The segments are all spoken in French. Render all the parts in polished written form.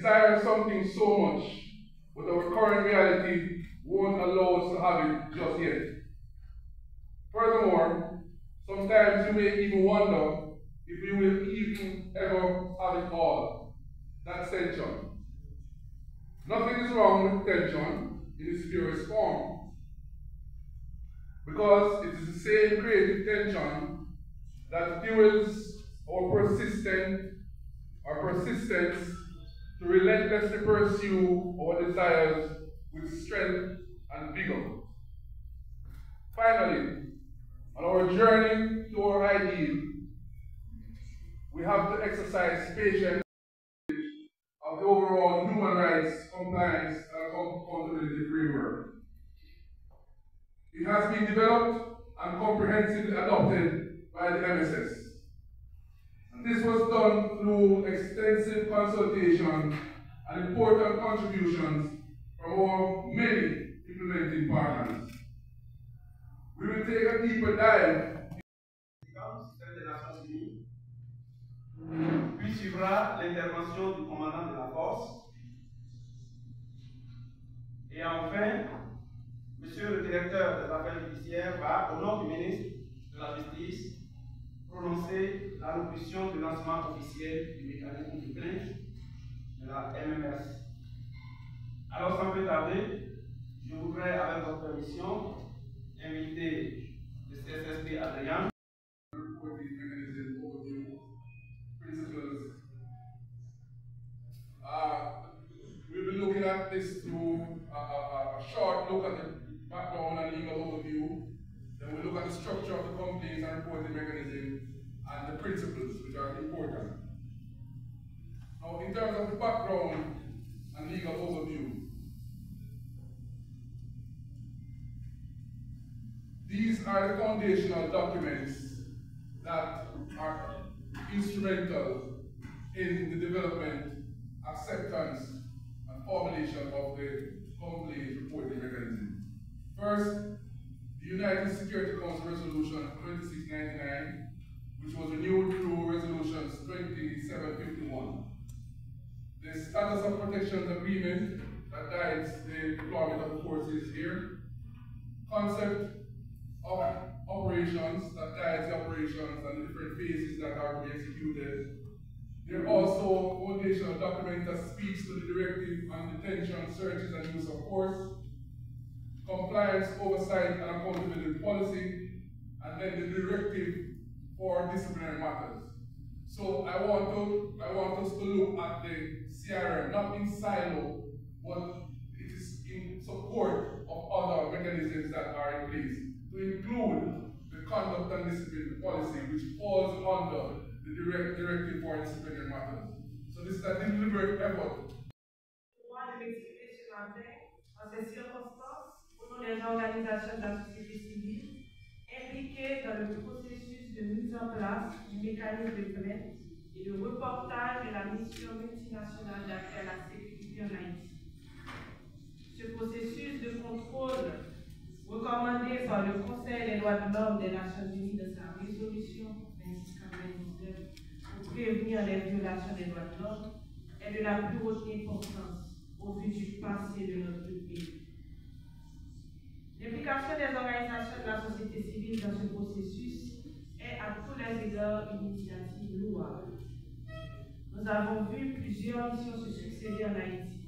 desire something so much, but our current reality won't allow us to have it just yet. Furthermore, sometimes you may even wonder if we will even ever have it all. That's tension. Nothing is wrong with tension in its purest form, because it is the same creative tension that fuels our persistence to relentlessly pursue our desires with strength and vigor. Finally, on our journey to our ideal, we have to exercise patience of the overall human rights compliance and accountability framework. It has been developed and comprehensively adopted by the MSS. And this was done through extensive consultation and important contributions from our many implementing partners. We will take a deeper dive. Celle des Nations Unies, puis suivra l'intervention du commandant de la force. Et enfin, Monsieur le directeur des affaires judiciaires va, au nom du ministre de la Justice, prononcer l'allocution de lancement officiel du mécanisme de plainte de la MMS. Alors, sans plus tarder, je voudrais, avec votre permission, inviter le CSSP Adrien. We'll be looking at this through a short look at the background and legal overview. Then we'll look at the structure of the complaints and reporting mechanism and the principles which are important. Now, in terms of the background and legal overview, these are the foundational documents that are instrumental in the development, acceptance, and formulation of the complaint reporting mechanism. First, the United Security Council Resolution 2699, which was renewed through Resolutions 2751. The Status of Protections Agreement that guides the deployment of the forces here. Concept of operations that guides the operations and the different phases that are to be executed. There are also foundational document that speaks to the directive on detention, searches, and use of force, compliance, oversight, and accountability policy, and then the directive for disciplinary matters. So I want us to look at the CRM, not in silo, but it is in support of other mechanisms that are in place, to include the conduct and discipline policy, which falls under the directive for disciplinary matters. So this is a deliberate effort. Moi de m'exprimer ce matin en ces circonstances au nom des organisations de la société civile impliquées dans le processus de mise en place du mécanisme de plainte et de reportage de la mission multinationale d'accès à la sécurité en Haïti. Ce processus de contrôle recommandé par le Conseil des droits de l'homme des Nations Unies dans sa résolution 2699 pour prévenir les violations des droits de l'homme est de la plus haute importance au vu du passé de notre pays. L'implication des organisations de la société civile dans ce processus est à tous les égards une initiative louable. Nous avons vu plusieurs missions se succéder en Haïti,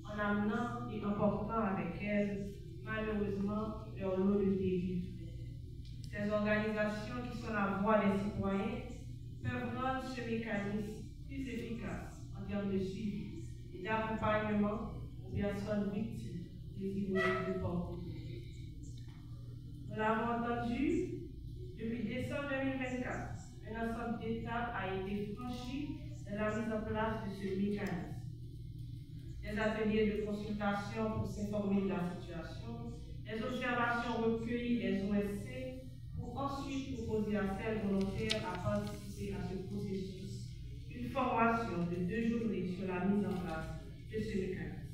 en amenant et en portant avec elles, malheureusement, leur lot de dérives. Ces organisations qui sont la voix des citoyens peuvent rendre ce mécanisme plus efficace en termes de suivi et d'accompagnement aux personnes victimes des illégalités de portée. Nous l'avons entendu, depuis décembre 2024, un ensemble d'étapes a été franchi dans la mise en place de ce mécanisme. Des ateliers de consultation pour s'informer de la situation, des observations recueillies des OSC pour ensuite proposer à celles volontaires à participer à ce processus une formation de 2 journées sur la mise en place de ce mécanisme,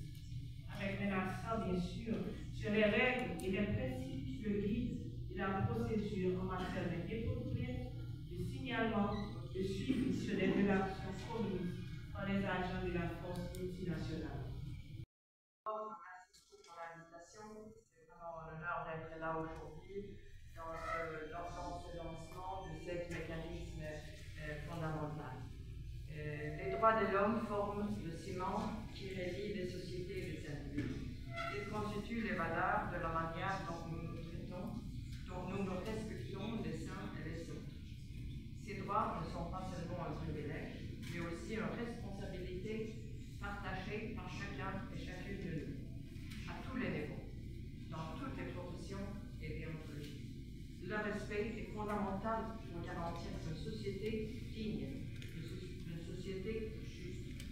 avec un accent bien sûr sur les règles et les principes qui le guident et la procédure en matière de dépôt de plainte, de signalement, de suivi sur des violations commises par les agents de la force multinationale. Merci pour l'invitation. C'est vraiment un honneur d'être là aujourd'hui dans ce lancement de cet mécanisme fondamental. Les droits de l'homme forment le ciment qui relie les sociétés et les individus. Ils constituent les valeurs de la manière dont nous nous traitons, dont nous nous respectons les uns et les autres. Ces droits ne sont pas seulement un privilège, mais aussi une responsabilité partagée par chacun et chacune de nous, à tous les niveaux, dans toutes les professions et déontologies. Le respect est fondamental pour garantir une société digne, une société juste.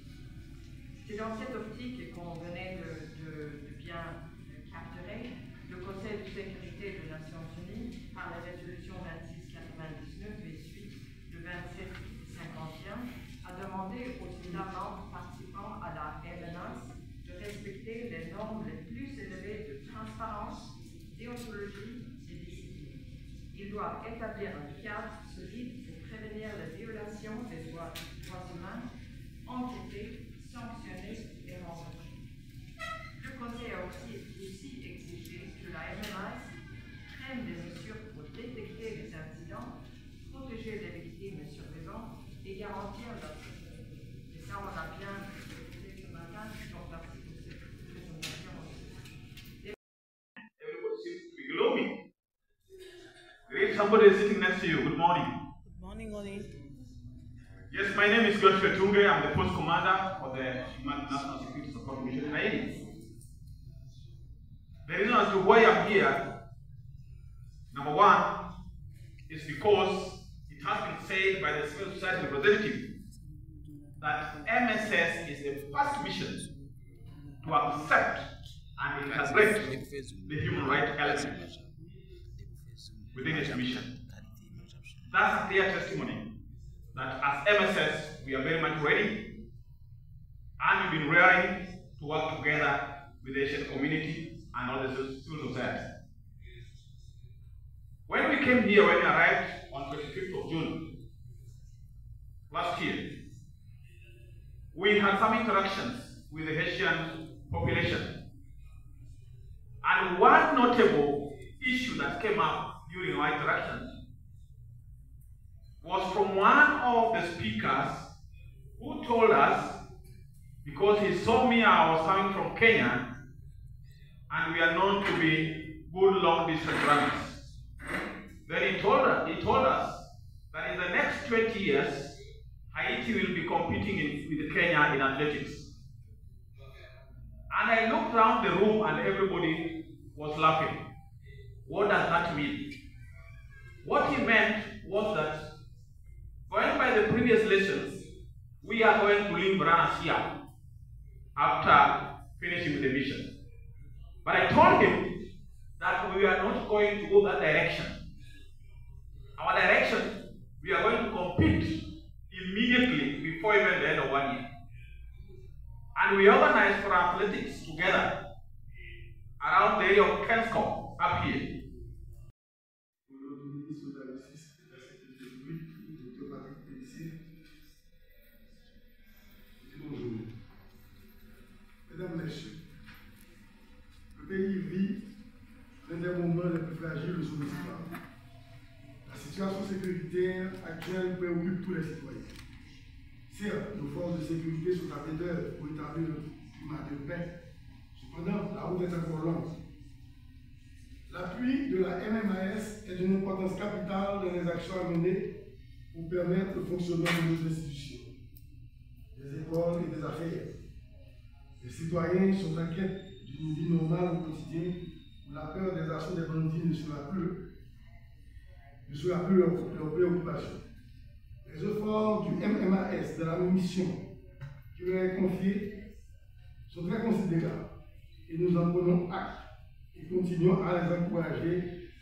C'est dans cette optique qu'on venait de bien capturer le Conseil de sécurité des Nations Unies par la résolution 2699 et suite de 2751 a demandé aux États membres participants à la MNS de respecter les normes les plus élevées de transparence, déontologie et discipline. Ils doivent établir un cadre solide pour prévenir les violations des droits humains, enquêter, sanctionner et renvoyer. Le Conseil a aussi exigé que la MNS prenne des mesures pour détecter les incidents, protéger les victimes et survivants et garantir leur sécurité. Et ça, on a bien écouté ce matin, donc merci pour cette présentation aussi. Everybody seems to be gloomy. Great, somebody is sitting next to you. Good morning. Good morning, Oli. Yes, my name is Godfrey Tunge. I'm the post commander for the Human National Security Support Mission in Haiti. The reason as to why I'm here, number one, is because it has been said by the civil society representative that MSS is the first mission to accept and integrate the human rights element within its mission. That's a clear testimony that as MSS, we are very much ready and we've been raring to work together with the Asian community and all the civil society. When we came here, when we arrived on 25th of June last year, we had some interactions with the Haitian population. And one notable issue that came up during our interactions was from one of the speakers who told us, because he saw me, I was coming from Kenya, and we are known to be good long distance runners. Then he told us that in the next 20 years, Haiti will be competing with Kenya in athletics. And I looked around the room and everybody was laughing. What does that mean? What he meant was that going by the previous lessons, we are going to leave runners here after finishing the mission. But I told him that we are not going to go that direction. Our direction, we are going to compete immediately before even the end of 1 year. And we organized for athletics together around the area of Kenscom, up here. Mesdames, Messieurs, le pays vit l'un des moments les plus fragiles de son histoire. La situation sécuritaire actuelle préoccupe tous les citoyens. Certes, nos forces de sécurité sont à pied d'œuvre pour établir un climat de paix. Cependant, la route est encore longue. L'appui de la MMAS est d'une importance capitale dans les actions à mener pour permettre le fonctionnement de nos institutions, des écoles et des affaires. Les citoyens sont inquiets d'une vie normale au quotidien où la peur des assauts des bandits ne sera plus leur préoccupation. Les efforts du MMAS de la mission qui leur est confiée sont très considérables et nous en prenons acte et continuons à les encourager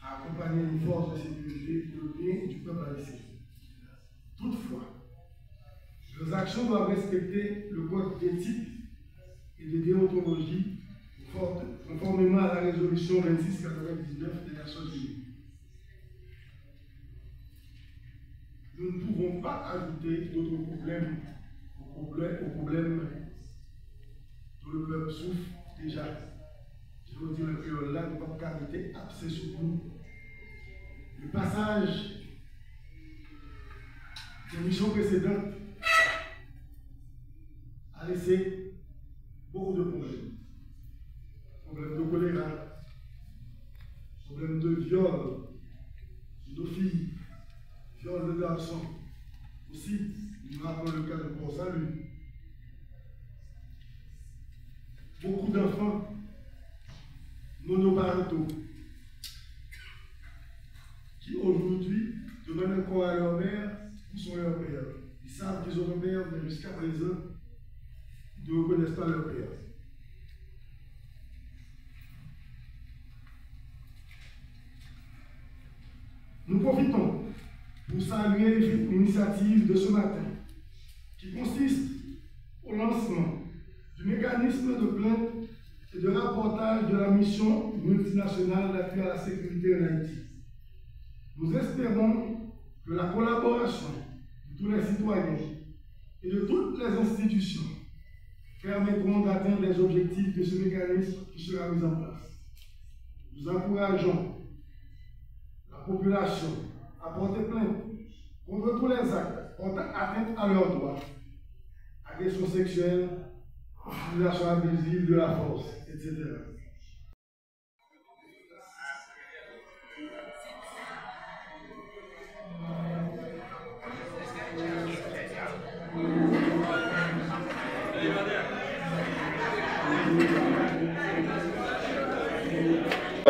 à accompagner les forces de sécurité pour le bien du peuple haïtien. Toutefois, leurs actions doivent respecter le code d'éthique et de déontologie conformément à la résolution 2699 des Nations Unies. Nous ne pouvons pas ajouter d'autres problèmes au aux problèmes dont le peuple souffre déjà. Je veux dire le créole là, ne pas caractère abcès sur nous. Le passage des missions précédentes a laissé beaucoup de problèmes. Problèmes de choléra, problèmes de viol de filles, viol de garçons. Aussi, nous rappelons le cas de Port-Salut. Beaucoup d'enfants monoparentaux qui aujourd'hui demandent encore à leur mère où sont leurs pères. Ils savent qu'ils ont un père, mais jusqu'à présent, ils ne reconnaissent pas leur père. Nous profitons pour saluer l'initiative de ce matin, qui consiste au lancement du mécanisme de plainte et de rapportage de la mission multinationale d'appui à la sécurité en Haïti. Nous espérons que la collaboration de tous les citoyens et de toutes les institutions permettront d'atteindre les objectifs de ce mécanisme qui sera mis en place. Nous encourageons la population à porter plainte contre tous les actes portant atteinte à leurs droits, agression sexuelle, utilisation abusive de la force, etc.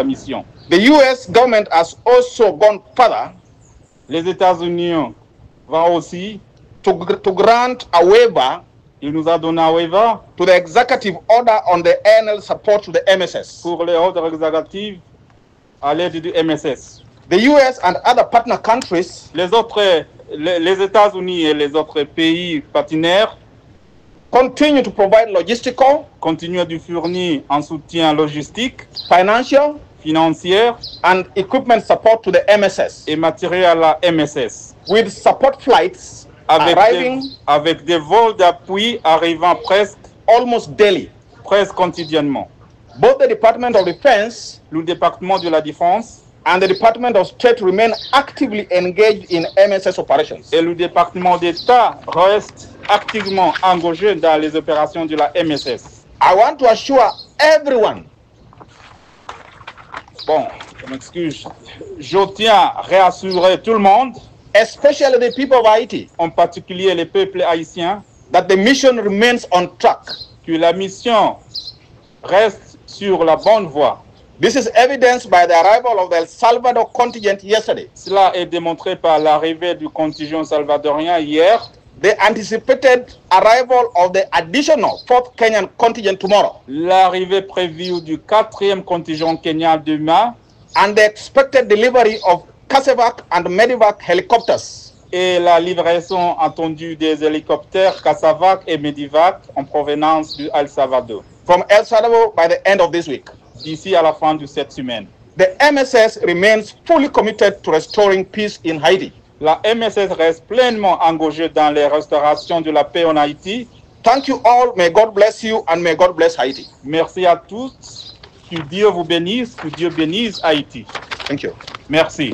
Mission. The US government has also gone further. Les États-Unis vont aussi to grant a waiver. Il nous a donné un waiver to the executive order on the annual support to the MSS. Pour les ordres exécutifs à l'aide du MSS. The US and other partner countries, les États-Unis et les autres pays partenaires, continue to provide logistical, continue de fournir un soutien logistique, financial, financier, and equipment support to the MSS et matériel à la MSS. With support flights avec des vols d'appui arrivant presque almost daily, presque quotidiennement. Both the Department of Defense, le département de la Défense, and the Department of State remain actively engaged in MSS operations. Et le département d'État reste activement engagé dans les opérations de la MSS. I want to assure everyone. Bon, je m'excuse. Je tiens à réassurer tout le monde, especially the people of Haiti, en particulier les peuples haïtiens, that the mission remains on track. Que la mission reste sur la bonne voie. This is evidenced by the arrival of the El Salvador contingent yesterday. Cela est démontré par l'arrivée du contingent salvadorien hier. The anticipated arrival of the additional 4th Kenyan contingent tomorrow. L'arrivée prévue du 4e contingent kenyan demain. And the expected delivery of CASEVAC and Medivac helicopters. Et la livraison attendue des hélicoptères CASEVAC et Medivac en provenance du El Salvador. From El Salvador by the end of this week. D'ici à la fin de cette semaine. The MSS remains fully committed to restoring peace in Haiti. La MSS reste pleinement engagée dans les restaurations de la paix en Haïti. Thank you all. May God bless you and may God bless Haiti. Merci à tous. Que Dieu vous bénisse. Que Dieu bénisse Haïti. Thank you. Merci.